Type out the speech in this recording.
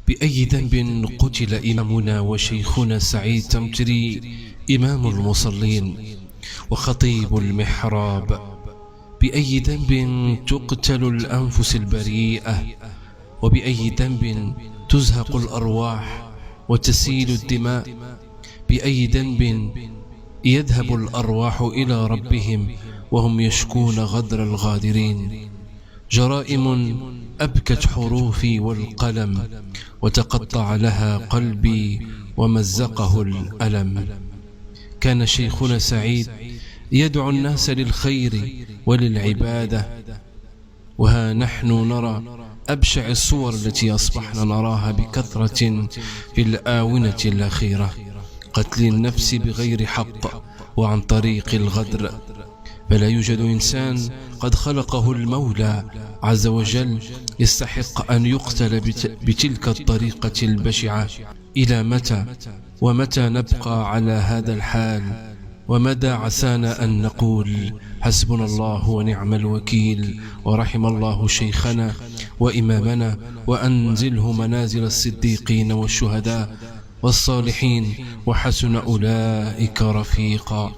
بأي ذنب قتل إمامنا وشيخنا سعيد تمتري إمام المصلين وخطيب المحراب؟ بأي ذنب تقتل الأنفس البريئة؟ وبأي ذنب تزهق الأرواح وتسيل الدماء؟ بأي ذنب يذهب الأرواح إلى ربهم وهم يشكون غدر الغادرين؟ جرائم أبكت حروفي والقلم وتقطع لها قلبي ومزقه الألم. كان شيخنا سعيد يدعو الناس للخير وللعبادة، وها نحن نرى أبشع الصور التي أصبحنا نراها بكثرة في الآونة الأخيرة: قتل النفس بغير حق وعن طريق الغدر. فلا يوجد إنسان قد خلقه المولى عز وجل يستحق أن يقتل بتلك الطريقة البشعة. إلى متى ومتى نبقى على هذا الحال؟ ومدى عسانا أن نقول حسبنا الله ونعم الوكيل، ورحم الله شيخنا وإمامنا، وأنزله منازل الصديقين والشهداء والصالحين، وحسن أولئك رفيقا.